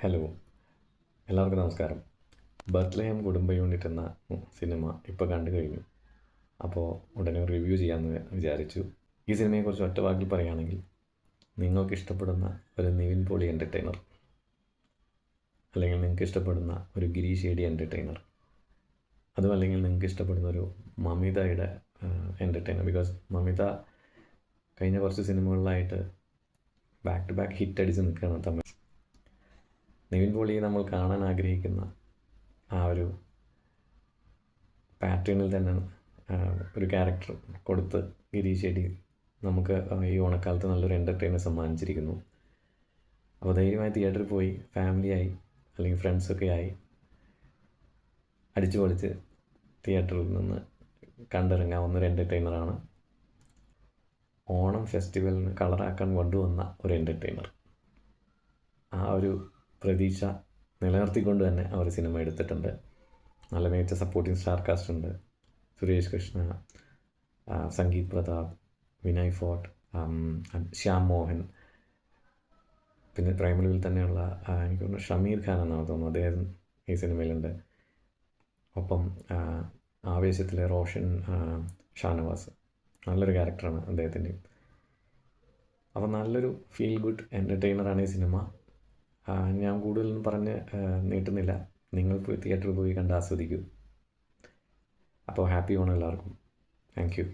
Hello, എല്ലാവർക്കും നമസ്കാരം. Bethlehem കുടുംബ യൂണിറ്റ് എന്ന സിനിമ ഇപ്പോൾ കണ്ടു കഴിഞ്ഞു. അപ്പോൾ ഉടനെ റിവ്യൂ ചെയ്യാമെന്ന് വിചാരിച്ചു. ഈ സിനിമയെക്കുറിച്ച് ഒറ്റ വാക്കിൽ പറയുകയാണെങ്കിൽ, നിങ്ങൾക്ക് ഇഷ്ടപ്പെടുന്ന ഒരു നിവിൻ പോളി എൻ്റർടൈനർ, അല്ലെങ്കിൽ നിങ്ങൾക്ക് ഇഷ്ടപ്പെടുന്ന ഒരു ഗിരീഷ് ഏടി എൻ്റർടൈനർ, അതും അല്ലെങ്കിൽ നിങ്ങൾക്ക് ഇഷ്ടപ്പെടുന്ന ഒരു മമിതയുടെ എൻ്റർടൈനർ. ബിക്കോസ് മമിത കഴിഞ്ഞ കുറച്ച് സിനിമകളിലായിട്ട് ബാക്ക് ടു ബാക്ക് ഹിറ്റ് അടിച്ച് നിൽക്കുകയാണ് തമിഴ്. നിവിൻ പോളിയെ നമ്മൾ കാണാൻ ആഗ്രഹിക്കുന്ന ആ ഒരു പാറ്റേണിൽ തന്നെ ഒരു ക്യാരക്ടർ കൊടുത്ത് ഗിരീഷ് ഷെഡി നമുക്ക് ഈ ഓണക്കാലത്ത് നല്ലൊരു എൻ്റർടൈനർ സമ്മാനിച്ചിരിക്കുന്നു. അപ്പോൾ ധൈര്യമായി തിയേറ്ററിൽ പോയി ഫാമിലിയായി അല്ലെങ്കിൽ ഫ്രണ്ട്സൊക്കെ ആയി അടിച്ചു പൊളിച്ച് തിയേറ്ററിൽ നിന്ന് കണ്ടിറങ്ങാവുന്ന ഒരു എൻ്റർടൈനറാണ്. ഓണം ഫെസ്റ്റിവലിന് കളറാക്കാൻ കൊണ്ടുവന്ന ഒരു എൻ്റർടൈനർ. ആ ഒരു പ്രതീക്ഷ നിലനിർത്തിക്കൊണ്ട് തന്നെ അവർ സിനിമ എടുത്തിട്ടുണ്ട്. നല്ല മികച്ച സപ്പോർട്ടിംഗ് സ്റ്റാർ കാസ്റ്റ് ഉണ്ട്. സുരേഷ് കൃഷ്ണ, സംഗീത് പ്രതാപ്, വിനയ് ഫോർട്ട്, ശ്യാം മോഹൻ, പിന്നെ പ്രൈമറിയിൽ തന്നെയുള്ള എനിക്ക് തോന്നുന്നു ഷമീർ ഖാൻ എന്നാണ് തോന്നുന്നു, അദ്ദേഹം ഈ സിനിമയിലുണ്ട്. ഒപ്പം ആവേശത്തിലെ റോഷൻ ഷാനവാസ്, നല്ലൊരു ക്യാരക്ടറാണ് അദ്ദേഹത്തിൻ്റെയും. അപ്പോൾ നല്ലൊരു ഫീൽ ഗുഡ് എൻ്റർടൈനറാണ് ഈ സിനിമ. ഞാൻ കൂടുതലൊന്നും പറഞ്ഞ് നീട്ടുന്നില്ല. നിങ്ങൾ പോയി തിയേറ്ററിൽ പോയി കണ്ട് ആസ്വദിക്കൂ. അപ്പോൾ ഹാപ്പി ഓണം എല്ലാവർക്കും. Thank you.